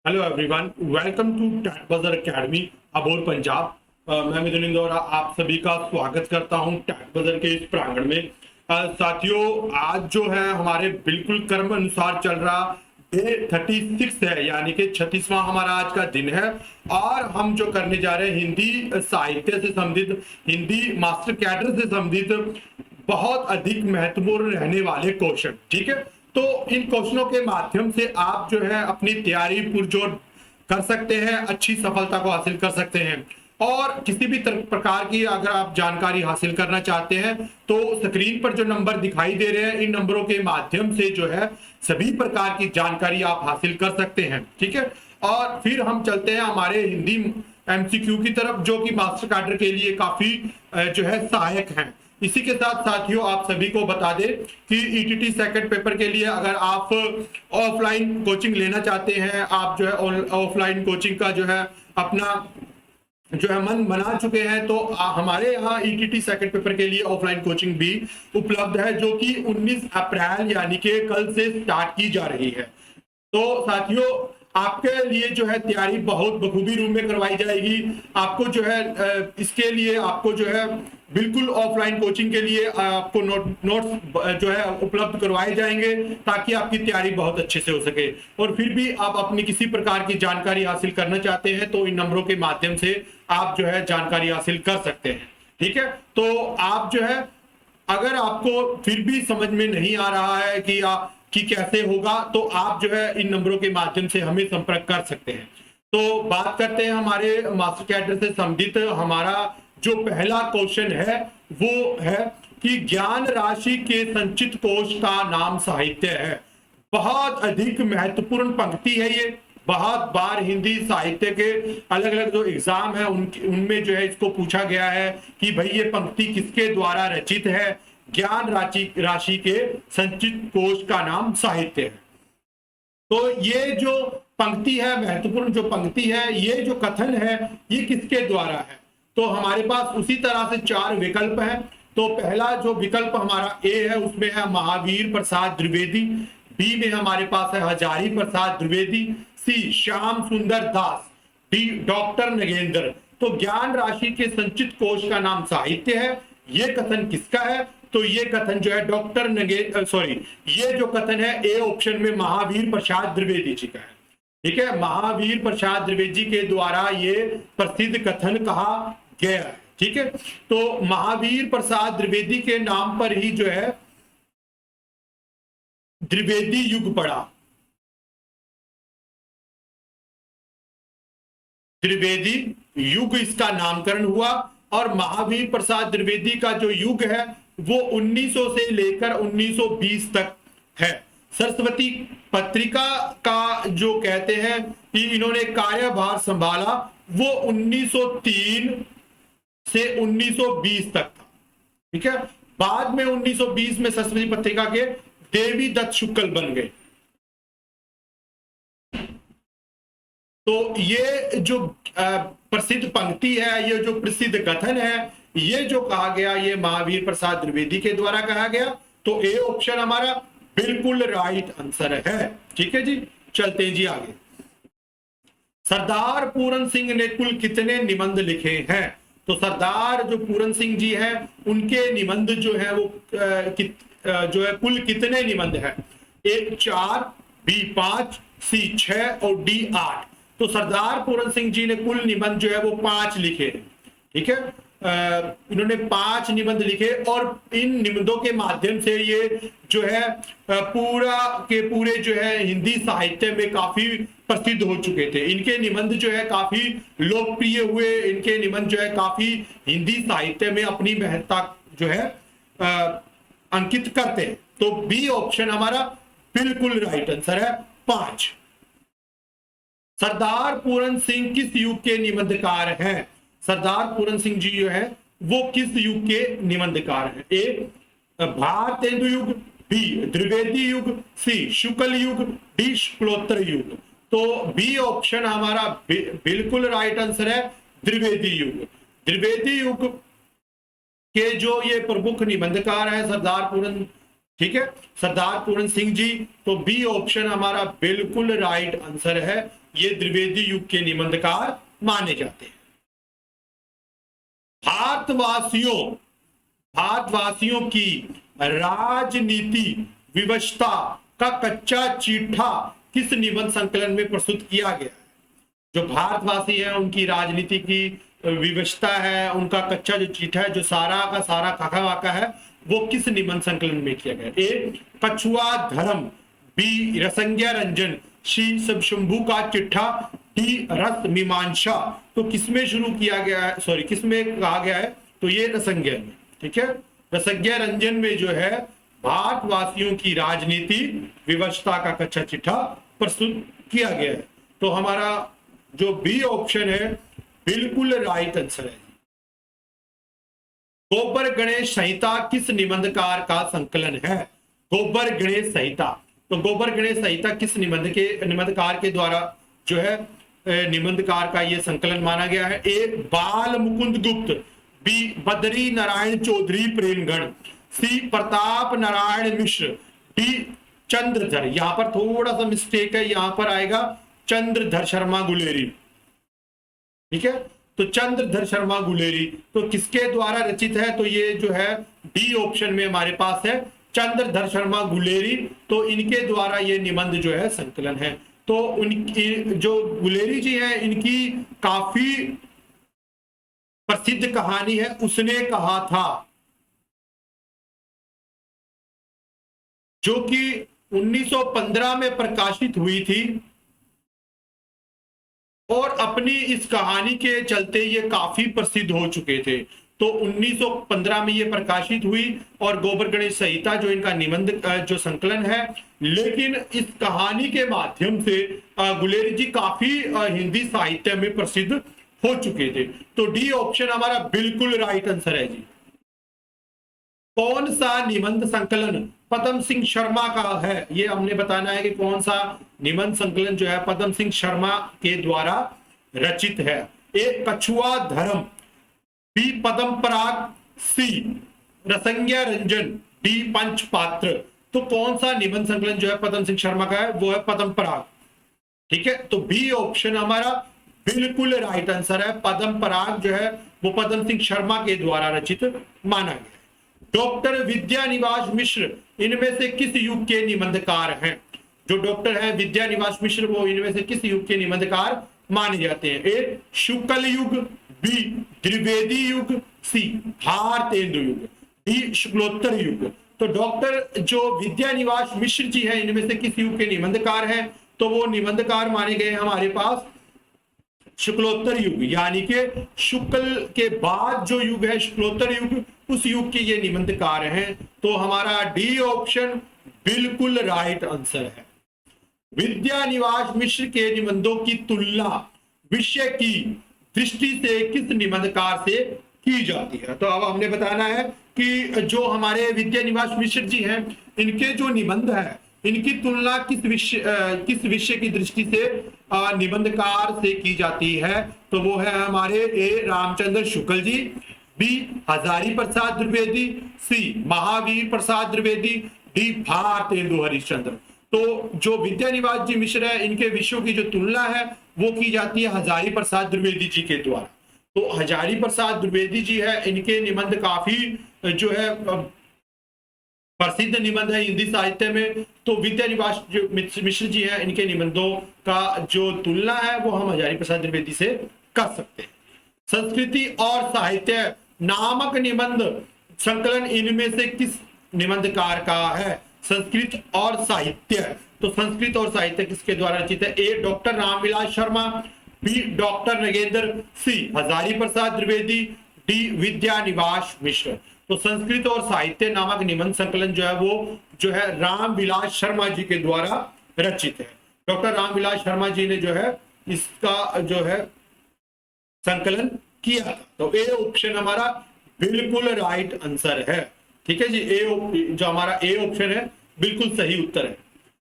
Hello everyone, welcome to टैग बजर academy Abohar Punjab. मैं मिथुन इंदौरा आप सभी का स्वागत करता हूं टैग बजर के इस प्रांगण में। साथियों, आज जो है हमारे बिल्कुल कर्म अनुसार चल रहा डे 36 है, यानी कि 36वां हमारा आज का दिन है। और हम जो करने जा रहे हैं हिंदी साहित्य से संबंधित, हिंदी मास्टर कैडर से संबंधित बहुत अधिक महत्वपूर्ण रहने वाले क्वेश्चन। ठीक है, तो इन क्वेश्चनों के माध्यम से आप जो है अपनी तैयारी पुरजोर कर सकते हैं, अच्छी सफलता को हासिल कर सकते हैं। और किसी भी प्रकार की अगर आप जानकारी हासिल करना चाहते हैं तो स्क्रीन पर जो नंबर दिखाई दे रहे हैं, इन नंबरों के माध्यम से जो है सभी प्रकार की जानकारी आप हासिल कर सकते हैं। ठीक है, और फिर हम चलते हैं हमारे हिंदी एमसीक्यू की तरफ, जो कि मास्टर कैडर के लिए काफी जो है सहायक हैं। इसी के साथ साथियों, आप सभी को बता दें कि ईटीटी सेकंड पेपर के लिए अगर आप ऑफलाइन कोचिंग लेना चाहते हैं, आप जो है ऑफलाइन कोचिंग का जो है अपना जो है मन बना चुके हैं, तो हमारे यहाँ ईटीटी सेकंड पेपर के लिए ऑफलाइन कोचिंग भी उपलब्ध है, जो कि 19 अप्रैल यानी कि कल से स्टार्ट की जा रही है। तो साथियों, आपके लिए जो है तैयारी बहुत बखूबी रूम में करवाई जाएगी। आपको जो है इसके लिए आपको जो है बिल्कुल ऑफलाइन कोचिंग के लिए आपको नोट्स जो है उपलब्ध करवाए जाएंगे, ताकि आपकी तैयारी बहुत अच्छे से हो सके। और फिर भी आप अपनी किसी प्रकार की जानकारी हासिल करना चाहते हैं तो इन नंबरों के माध्यम से आप जो है जानकारी हासिल कर सकते हैं। ठीक है, तो आप जो है अगर आपको फिर भी समझ में नहीं आ रहा है कि कैसे होगा, तो आप जो है इन नंबरों के माध्यम से हमें संपर्क कर सकते हैं। तो बात करते हैं हमारे मास्टर कैडर से संबंधित। हमारा जो पहला क्वेश्चन है वो है कि ज्ञान राशि के संचित कोश का नाम साहित्य है। बहुत अधिक महत्वपूर्ण पंक्ति है ये। बहुत बार हिंदी साहित्य के अलग अलग जो एग्जाम है उनमें जो है इसको पूछा गया है कि भाई ये पंक्ति किसके द्वारा रचित है। ज्ञान राशि के संचित कोश का नाम साहित्य है। तो ये जो पंक्ति है, महत्वपूर्ण जो पंक्ति है, ये जो कथन है, ये किसके द्वारा है। तो हमारे पास उसी तरह से 4 विकल्प हैं। तो पहला जो विकल्प हमारा ए है, उसमें है महावीर प्रसाद द्विवेदी। बी में हमारे पास है हजारी प्रसाद द्विवेदी। सी श्याम सुंदर दास। D doctor Nagendra. तो ज्ञान राशि के संचित कोश का नाम साहित्य है, ये कथन किसका है। तो ये कथन जो है ये जो कथन है ए ऑप्शन में महावीर प्रसाद द्विवेदी जी का है। ठीक है, महावीर प्रसाद द्विवेदी के द्वारा ये प्रसिद्ध कथन कहा गया है। ठीक है, तो महावीर प्रसाद द्विवेदी के नाम पर ही जो है द्विवेदी युग पड़ा। द्विवेदी युग इसका नामकरण हुआ। और महावीर प्रसाद द्विवेदी का जो युग है वो 1900 से लेकर 1920 तक है। सरस्वती पत्रिका का जो कहते हैं कि इन्होंने कार्यभार संभाला, वो 1903 से 1920 तक था। ठीक है, बाद में 1920 में सरस्वती पत्रिका के देवी दत्त शुक्ल बन गए। तो ये जो प्रसिद्ध पंक्ति है, ये जो प्रसिद्ध कथन है, ये जो कहा गया, ये महावीर प्रसाद द्विवेदी के द्वारा कहा गया। तो ए ऑप्शन हमारा बिल्कुल राइट आंसर है। ठीक है जी, चलते हैं जी आगे। सरदार पूरन सिंह ने कुल कितने निबंध लिखे हैं। तो सरदार जो पूरन सिंह जी हैं, उनके निबंध जो है वो जो है कुल कितने निबंध है। ए 4, बी 5, सी 6 और डी 8। तो सरदार पूरन सिंह जी ने कुल निबंध जो है वो 5 लिखे हैं। ठीक है, इन्होंने 5 निबंध लिखे और इन निबंधों के माध्यम से ये जो है पूरा के पूरे जो है हिंदी साहित्य में काफी प्रसिद्ध हो चुके थे। इनके निबंध जो है काफी लोकप्रिय हुए। इनके निबंध जो है काफी हिंदी साहित्य में अपनी महत्ता जो है अंकित करते हैं। तो बी ऑप्शन हमारा बिल्कुल राइट आंसर है, 5। सरदार पूरन सिंह किस युग के निबंधकार हैं। सरदार पूरन सिंह जी जो है वो किस युग के निबंधकार हैं। ए भारतेंदु युग, बी द्विवेदी युग, सी शुक्ल युग, डी शुक्लोत्तर युग। तो बी ऑप्शन हमारा बिल्कुल राइट आंसर है, द्विवेदी युग। द्विवेदी युग के जो ये प्रमुख निबंधकार हैं सरदार पूरन ठीक है, सरदार पूरन सिंह जी। तो बी ऑप्शन हमारा बिल्कुल राइट आंसर है। ये द्विवेदी युग के निबंधकार माने जाते हैं। भारतवासियों की राजनीति विवशता का कच्चा चिट्ठा किस निबंध संकलन में प्रस्तुत किया गया है? जो भारतवासी है उनकी राजनीति की विवशता है, उनका कच्चा जो चिट्ठा है, जो सारा का सारा खाका वाका है, वो किस निबंध संकलन में किया गया? ए कछुआ धर्म, बी रसंज्ञा रंजन, सी सब शंभू का चिट्ठा, डी रस मीमांसा। तो किसमें शुरू किया गया है, सॉरी किसमें कहा गया है? तो ये रसंज्ञा में। ठीक है, रसंज्ञा रंजन में जो है भारतवासियों की राजनीति विवशता का कच्चा चिट्ठा प्रस्तुत किया गया है। तो हमारा जो बी ऑप्शन है बिल्कुल राइट आंसर है। गोबर गणेश संहिता किस निबंधकार का संकलन है? गोबर गणेश संहिता, तो गोबर गणेश संहिता किस निबंधकार के द्वारा जो है निबंधकार का ये संकलन माना गया है? ए बाल मुकुंद गुप्त, बी बद्री नारायण चौधरी प्रेमगढ़, सी प्रताप नारायण मिश्र, डी चंद्रधर। यहां पर थोड़ा सा मिस्टेक है, यहां पर आएगा चंद्रधर शर्मा गुलेरी। ठीक है, तो चंद्रधर शर्मा गुलेरी तो किसके द्वारा रचित है? तो ये जो है डी ऑप्शन में हमारे पास है चंद्रधर शर्मा गुलेरी। तो इनके द्वारा ये निबंध जो है संकलन है। तो उनकी जो गुलेरी जी है, इनकी काफी प्रसिद्ध कहानी है उसने कहा था, जो कि 1915 में प्रकाशित हुई थी, और अपनी इस कहानी के चलते ये काफी प्रसिद्ध हो चुके थे। तो 1915 में ये प्रकाशित हुई और गोबर गणेश संहिता जो इनका निबंध जो संकलन है, लेकिन इस कहानी के माध्यम से गुलेरी जी काफी हिंदी साहित्य में प्रसिद्ध हो चुके थे। तो डी ऑप्शन हमारा बिल्कुल राइट आंसर है जी। कौन सा निबंध संकलन पदम सिंह शर्मा का है? ये हमने बताना है कि कौन सा निबंध संकलन जो है पदम सिंह शर्मा के द्वारा रचित है। ए कछुआ धर्म, बी पदम पराग, सी रसंज्ञा रंजन, डी पंचपात्र। तो कौन सा निबंध संकलन जो है पदम सिंह शर्मा का है? वो है पदम पराग। ठीक है, तो बी ऑप्शन हमारा बिल्कुल राइट आंसर है। पदम पराग जो है वो पदम सिंह शर्मा के द्वारा रचित माना गया। डॉक्टर विद्यानिवास मिश्र इनमें से किस युग के निबंधकार हैं? जो डॉक्टर हैं विद्यानिवास मिश्र, वो इनमें से किस युग के निबंधकार माने जाते हैं? ए शुक्ल युग, बी द्विवेदी युग, सी भारतेंदु युग, डी शुक्लोत्तर युग। तो डॉक्टर जो विद्यानिवास मिश्र जी हैं, इनमें से किस युग के निबंधकार हैं? तो वो निबंधकार माने गए हमारे पास शुक्लोत्तर युग, यानी कि शुक्ल के बाद जो युग है शुक्लोत्तर युग, उस युग के ये निबंधकार हैं। तो हमारा डी ऑप्शन बिल्कुल राइट आंसर है। विद्यानिवास मिश्र के निबंधों की तुलना विषय की दृष्टि से किस निबंधकार से की जाती है? तो अब हमने बताना है कि जो हमारे विद्यानिवास मिश्र जी हैं, इनके जो निबंध है, इनकी तुलना किस विषय की दृष्टि से निबंधकार से की जाती है? तो वो है हमारे ए रामचंद्र शुक्ल जी, बी हजारी प्रसाद द्विवेदी, सी महावीर प्रसाद द्विवेदी, डी भारतेंदु हरिश्चंद्र। तो जो विद्यानिवास जी मिश्र है, इनके विषयों की जो तुलना है वो की जाती है हजारी प्रसाद द्विवेदी जी के द्वारा। तो हजारी प्रसाद द्विवेदी जी है, इनके निबंध काफी जो है प्रसिद्ध निबंध है हिंदी साहित्य में। तो विद्यानिवास जो मिश्र जी हैं, इनके निबंधों का जो तुलना है वो हम हजारी प्रसाद द्विवेदी से कर सकते हैं। संस्कृति और साहित्य नामक निबंध संकलन इनमें से किस निबंधकार का है? संस्कृत और साहित्य, तो संस्कृत और साहित्य किसके द्वारा रचित है? A doctor Ramvilas Sharma, B doctor Nagendra, C Hazari Prasad Dwivedi, D Vidyaniwas Mishra. तो संस्कृत और साहित्य नामक निबंध संकलन जो है वो जो है रामविलास शर्मा जी के द्वारा रचित है। डॉक्टर रामविलास शर्मा जी ने जो है इसका जो है संकलन किया था। तो ए ऑप्शन हमारा बिल्कुल राइट आंसर है। ठीक है जी, ए जो हमारा ए ऑप्शन है बिल्कुल सही उत्तर है।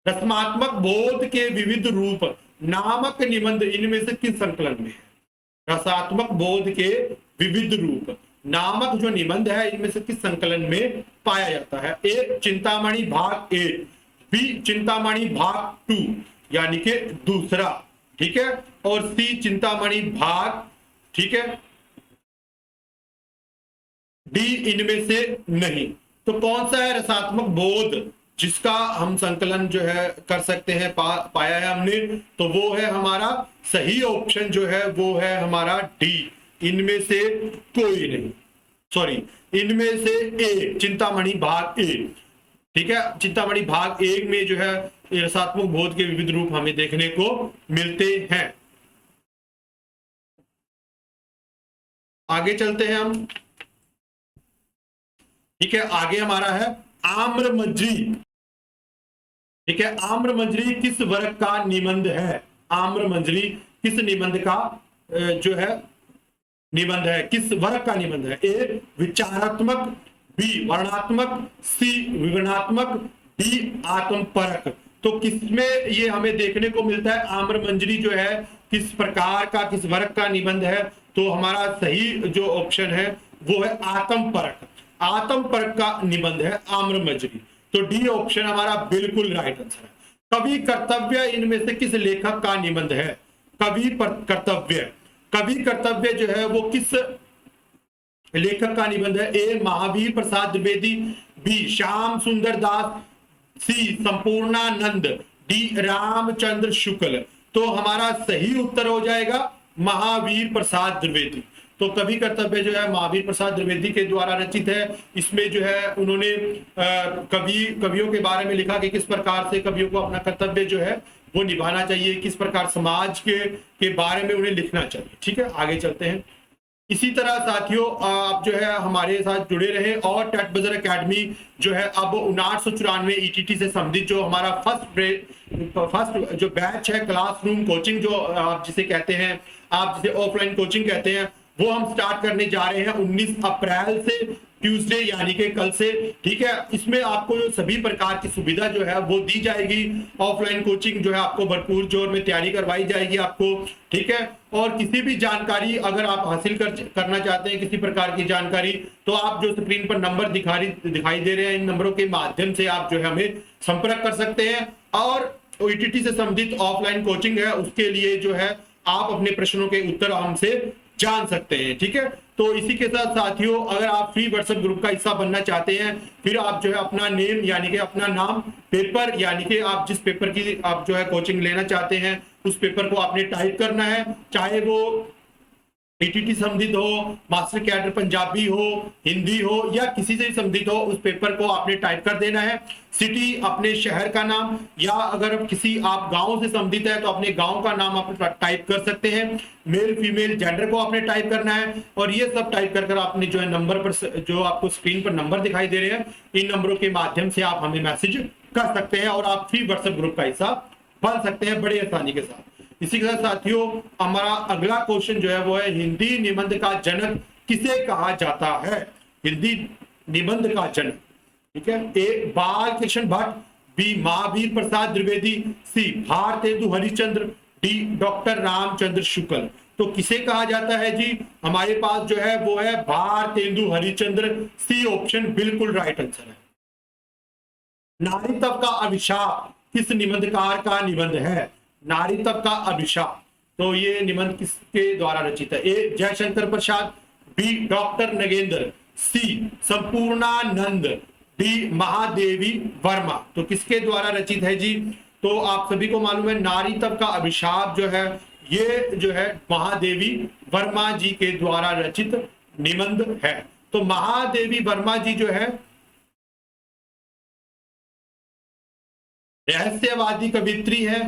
रचनात्मक बोध के विविध रूप नामक निबंध इनमें से किस संकलन में है? रसात्मक बोध के विविध रूप, नामक जो निबंध है इनमें से किस संकलन में पाया जाता है? ए चिंतामणि भाग 1, बी चिंतामणि भाग 2 यानी कि दूसरा, ठीक है, और सी चिंतामणि भाग, ठीक है, डी इनमें से नहीं। तो कौन सा है रसात्मक बोध जिसका हम संकलन जो है कर सकते हैं, पाया है हमने? तो वो है हमारा सही ऑप्शन जो है वो है हमारा डी, इनमें से कोई नहीं, सॉरी, इनमें से ए चिंतामणि भाग 1, ठीक है। चिंतामणि भाग 1 में जो है रसात्मक बोध के विविध रूप हमें देखने को मिलते हैं। आगे चलते हैं हम, ठीक है। आगे हमारा है आम्रमंजरी, ठीक है। आम्रमंजरी किस वर्ग का निबंध है? आम्रमंजरी किस निबंध का जो है निबंध है, किस वर्ग का निबंध है? ए विचारात्मक, बी वर्णात्मक, सी विवरणात्मक, डी आत्मपरक। तो किसमें ये हमें देखने को मिलता है आम्रमंजरी जो है किस प्रकार का, किस वर्ग का निबंध है? तो हमारा सही जो ऑप्शन है वो है आत्मपरक, आत्मपरक का निबंध है आम्रमंजरी। तो डी ऑप्शन हमारा बिल्कुल राइट आंसर है। कवि कर्तव्य इनमें से किस लेखक का निबंध है? कवि कर्तव्य, कवि कर्तव्य जो है वो किस लेखक का निबंध है? ए महावीर प्रसाद द्विवेदी, बी श्याम सुंदर दास, सी संपूर्णानंद, डी रामचंद्र शुक्ल। तो हमारा सही उत्तर हो जाएगा महावीर प्रसाद द्विवेदी। तो कवि कर्तव्य जो है महावीर प्रसाद द्विवेदी के द्वारा रचित है। इसमें जो है उन्होंने कवियों के बारे में लिखा कि किस प्रकार से कवियों को अपना कर्तव्य जो है वो निभाना चाहिए, किस प्रकार समाज के बारे में उन्हें लिखना चाहिए, ठीक है। आगे चलते हैं। इसी तरह साथियों आप जो है हमारे साथ जुड़े रहे और टेट बजर एकेडमी जो है अब 5994 ईटीटी से संबंधित जो हमारा फर्स्ट जो बैच है क्लासरूम कोचिंग जो आप जिसे कहते हैं, आप जिसे ऑफलाइन कोचिंग कहते हैं, वो हम स्टार्ट करने जा रहे हैं 19 अप्रैल से, ट्यूसडे यानी कि कल से, ठीक है। इसमें आपको जो सभी प्रकार की सुविधा जो है वो दी जाएगी। ऑफलाइन कोचिंग जो है आपको भरपूर जोर में तैयारी करवाई जाएगी आपको, ठीक है। और किसी भी जानकारी अगर आप हासिल करना चाहते हैं, किसी प्रकार की जानकारी, तो आप जो स्क्रीन पर नंबर दिखाई दे रहे हैं, इन नंबरों के माध्यम से आप जो है हमें संपर्क कर सकते हैं। और ईटीटी से संबंधित ऑफलाइन कोचिंग है उसके लिए जो है आप अपने प्रश्नों के उत्तर हमसे जान सकते हैं, ठीक है। तो इसी के साथ साथियों अगर आप फ्री व्हाट्सएप ग्रुप का हिस्सा बनना चाहते हैं, फिर आप जो है अपना नेम यानी कि अपना नाम, पेपर यानी कि आप जिस पेपर की आप जो है कोचिंग लेना चाहते हैं उस पेपर को आपने टाइप करना है, चाहे वो ईटीटी संबंधित हो, मास्टर कैडर पंजाबी हो, हिंदी हो या किसी से संबंधित हो, उस पेपर को आपने टाइप कर देना है। सिटी अपने शहर का नाम, या अगर किसी आप गांव से संबंधित है तो अपने गांव का नाम आप टाइप कर सकते हैं। मेल फीमेल जेंडर को आपने टाइप करना है और ये सब टाइप कर आपने जो है नंबर पर जो आपको स्क्रीन पर नंबर दिखाई दे रहे हैं, इन नंबरों के माध्यम से आप हमें मैसेज कर सकते हैं और आप फ्री व्हाट्सएप ग्रुप का हिस्सा बन सकते हैं बड़ी आसानी के साथ। इसी के साथ साथियों हमारा अगला क्वेश्चन जो है वो है हिंदी निबंध का जनक किसे कहा जाता है? हिंदी निबंध का जनक, ठीक है। ए बाल कृष्ण भट्ट, बी महावीर प्रसाद द्विवेदी, सी भारतेंदु हरिश्चंद्र, डी डॉक्टर रामचंद्र शुक्ल। तो किसे कहा जाता है जी? हमारे पास जो है वो है भारतेंदु हरिश्चंद्र, सी ऑप्शन बिल्कुल राइट आंसर है। नारीत्व का अभिशाप किस निबंधकार का निबंध है? नारीत्व का अभिशाप, तो ये निबंध किसके द्वारा रचित है? ए जयशंकर प्रसाद, बी डॉक्टर नगेंद्र, सी संपूर्णानंद, डी महादेवी वर्मा। तो किसके द्वारा रचित है जी? तो आप सभी को मालूम है नारीत्व का अभिशाप जो है ये जो है महादेवी वर्मा जी के द्वारा रचित निबंध है। तो महादेवी वर्मा जी जो है रहस्यवादी कवित्री है,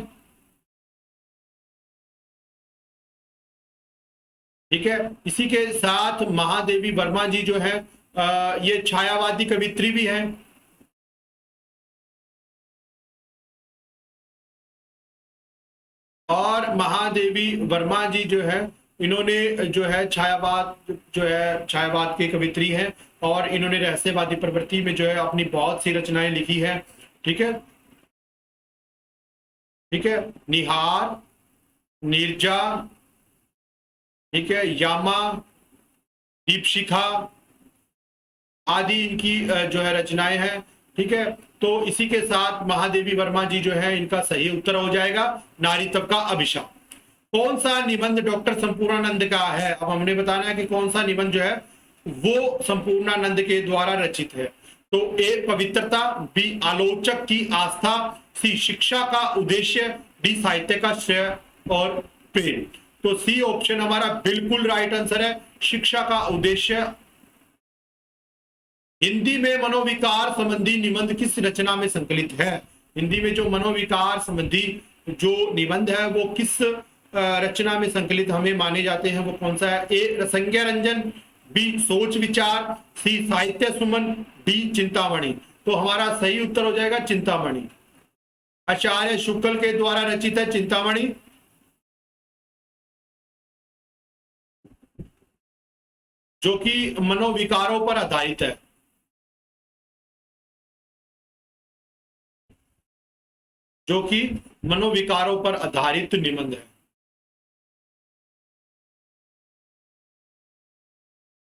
ठीक है। इसी के साथ महादेवी वर्मा जी जो है ये छायावादी कवित्री भी है, और महादेवी वर्मा जी जो है इन्होंने जो है छायावाद की कवित्री है और इन्होंने रहस्यवादी प्रवृत्ति में जो है अपनी बहुत सी रचनाएं लिखी है, ठीक है, ठीक है। निहार, नीरजा, ठीक है, यामा, दीपशिखा आदि इनकी जो है रचनाएं हैं। ठीक है, तो इसी के साथ महादेवी वर्मा जी जो है इनका सही उत्तर हो जाएगा नारीत्व का अभिशाप। कौन सा निबंध डॉक्टर संपूर्णानंद का है? अब हमने बताना है कि कौन सा निबंध जो है वो संपूर्णानंद के द्वारा रचित है। तो ए पवित्रता, बी आलोचक की आस्था, सी शिक्षा का उद्देश्य, डी साहित्य का श्रेय और प्रेम। तो सी ऑप्शन हमारा बिल्कुल राइट आंसर है, शिक्षा का उद्देश्य। हिंदी में मनोविकार संबंधी निबंध किस रचना में संकलित है? हिंदी में जो मनोविकार संबंधी जो निबंध है वो किस रचना में संकलित हमें माने जाते हैं, वो कौन सा है? ए रसंज्ञा रंजन, बी सोच विचार, सी साहित्य सुमन, डी चिंतामणि। तो हमारा सही उत्तर हो जाएगा चिंतामणि। आचार्य शुक्ल के द्वारा रचित है चिंतामणि। जो कि मनोविकारों पर आधारित है। जो कि मनोविकारों पर आधारित निबंध है।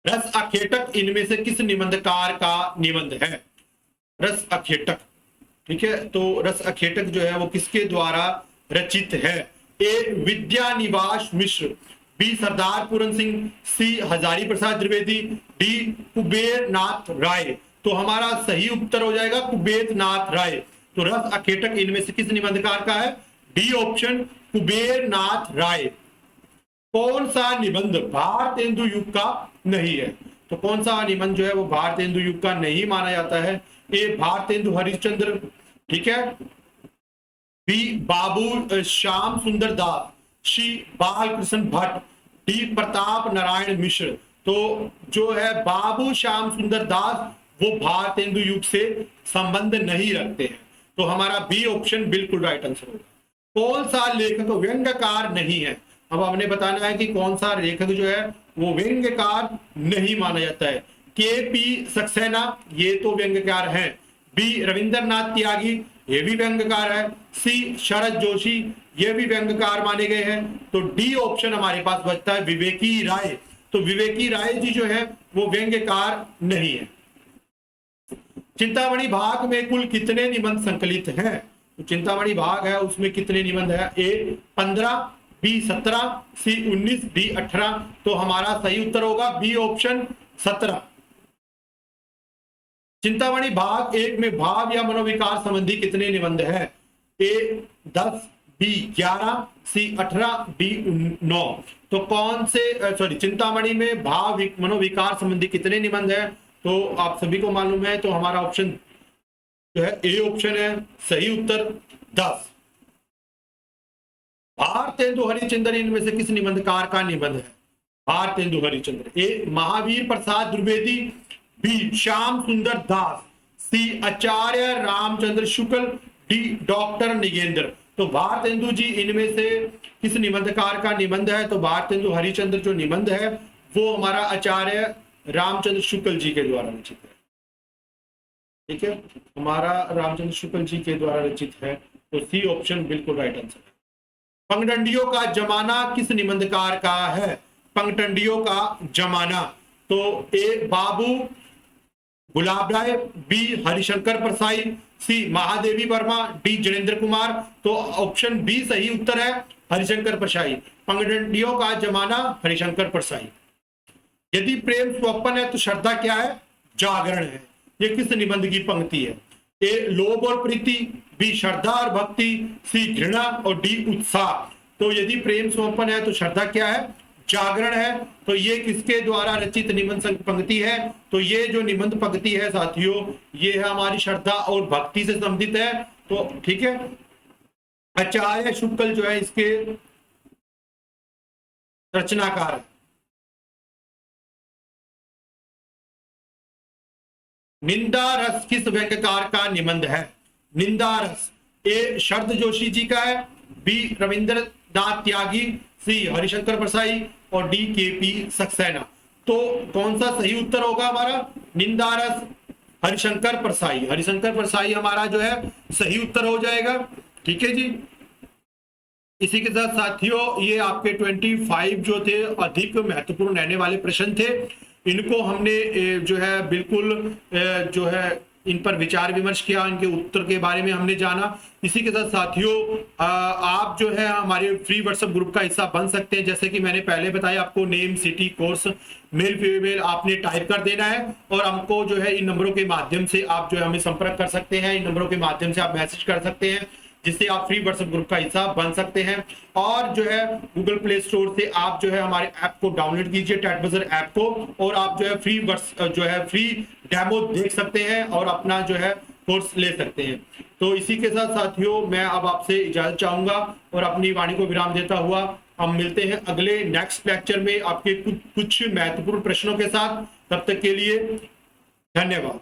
रस अखेटक इनमें से किस निबंधकार का निबंध है? रस अखेटक। ठीक है, तो रस अखेटक जो है वो किसके द्वारा रचित है? ए विद्या निवास मिश्र, बी सरदार पूरन सिंह, सी हजारी प्रसाद द्विवेदी, डी कुबेर नाथ राय। तो हमारा सही उत्तर हो जाएगा कुबेर नाथ राय। तो रस अखेटक इनमें से किस निबंधकार का है? डी ऑप्शन कुबेर नाथ राय। कौन सा निबंध भारतेंदु युग का नहीं है? तो कौन सा निबंध जो है वो भारतेंदु युग का नहीं माना जाता है? ए भारतेंदु हरिश्चंद्र, ठीक है, बी बाबू श्याम सुंदर दास, सी बालकृष्ण भट्ट, डी प्रताप नारायण मिश्र। तो जो है बाबू श्याम सुंदर दास वो भारतेंदु युग से संबंध नहीं रखते हैं। तो हमारा बी ऑप्शन बिल्कुल राइट आंसर होगा। कौन सा लेखक व्यंग्यकार नहीं है? अब हमने बताना है कि कौन सा लेखक जो है वो व्यंग्यकार नहीं माना जाता है। के पी सक्सेना, ये तो व्यंग्यकार है। बी रविंद्रनाथ त्यागी, ये भी व्यंग्यकार है। सी शरद जोशी, ये भी व्यंग्यकार माने गए हैं। तो डी ऑप्शन हमारे पास बचता है विवेकी राय। तो विवेकी राय जी जो है वो व्यंग्यकार नहीं है। चिंतामणि भाग में कुल कितने निबंध संकलित हैं? तो चिंतामणि भाग है उसमें कितने निबंध है? ए 15, बी 17, सी 19, डी 18। तो हमारा सही उत्तर होगा बी ऑप्शन 17। चिंतामणि भाग 1 में भाव या मनोविकार संबंधी कितने निबंध है? ए 10, बी 11, सी 18, डी 9। तो कौन से चिंतामणि में भाव मनोविकार संबंधी कितने निबंध है? तो आप सभी को मालूम है, तो हमारा ऑप्शन जो है ए ऑप्शन है सही उत्तर 10। भारतेंदु हरिश्चंद्र इनमें से किस निबंधकार का निबंध है? भारतेंदु हरिश्चंद्र। ए महावीर प्रसाद द्विवेदी, बी श्याम सुंदर दास, सी आचार्य रामचंद्र शुक्ल, डी डॉक्टर निगेंद्र। तो भारतेंदु जी इनमें से किस निबंधकार का निबंध है? तो भारतेंदु हरिश्चंद्र जो निबंध है वो हमारा आचार्य रामचंद्र शुक्ल जी के द्वारा रचित है। ठीक है, हमारा रामचंद्र शुक्ल जी के द्वारा रचित है। तो सी ऑप्शन बिल्कुल राइट आंसर है। पंगडंडियों का जमाना किस निबंधकार का है? पंगडंडियों का जमाना। तो ए बाबू गुलाब राय, बी हरिशंकर परसाई, सी महादेवी वर्मा, डी जनेन्द्र कुमार। तो ऑप्शन बी सही उत्तर है हरिशंकर परसाई। पंगडंडियों का जमाना हरिशंकर परसाई। यदि प्रेम स्वप्न है तो श्रद्धा क्या है? जागरण है। ये किस निबंध की पंक्ति है? ए लोभ और प्रीति, बी श्रद्धा और भक्ति, सी घृणा और डी उत्साह। तो यदि प्रेम स्वप्न है तो श्रद्धा क्या है? जागरण है। तो ये किसके द्वारा रचित निबंध पंक्ति है? तो ये जो निबंध पंक्ति है साथियों ये है हमारी श्रद्धा और भक्ति से संबंधित है। तो ठीक है, आचार्य शुक्ल जो है इसके रचनाकार है। निंदा रस किस व्यंग्यकार का निबंध है? निंदा रस ए शरद जोशी जी का है, बी रविंद्रनाथ त्यागी, सी हरिशंकर परसाई और डी के पी सक्सेना। तो कौन सा सही उत्तर होगा हमारा? निंदा रस हरिशंकर परसाई। हरिशंकर परसाई हमारा जो है सही उत्तर हो जाएगा। ठीक है जी, इसी के साथ साथियों ये आपके 25 जो थे अधिक महत्वपूर्ण रहने वाले प्रश्न थे। इनको हमने जो है बिल्कुल जो है इन पर विचार विमर्श किया, इनके उत्तर के बारे में हमने जाना। इसी के साथ साथियों आप जो है हमारे फ्री व्हाट्सएप ग्रुप का हिस्सा बन सकते हैं। जैसे कि मैंने पहले बताया, आपको name, city, course, male female आपने टाइप कर देना है और हमको जो है इन नंबरों के माध्यम से आप जो है हमें संपर्क कर सकते हैं। इन नंबरों के माध्यम से आप मैसेज कर सकते हैं, जिससे आप फ्री व्हाट्सएप ग्रुप का हिस्सा बन सकते हैं। और जो है गूगल प्ले स्टोर से आप जो है हमारे ऐप को डाउनलोड कीजिए, टैट बजर ऐप को, और आप जो है फ्री डेमो देख सकते हैं और अपना जो है कोर्स ले सकते हैं। तो इसी के साथ साथियों मैं अब आपसे इजाजत चाहूंगा और अपनी वाणी को विराम देता हुआ हम मिलते हैं अगले नेक्स्ट लेक्चर में आपके कुछ महत्वपूर्ण प्रश्नों के साथ। तब तक के लिए धन्यवाद।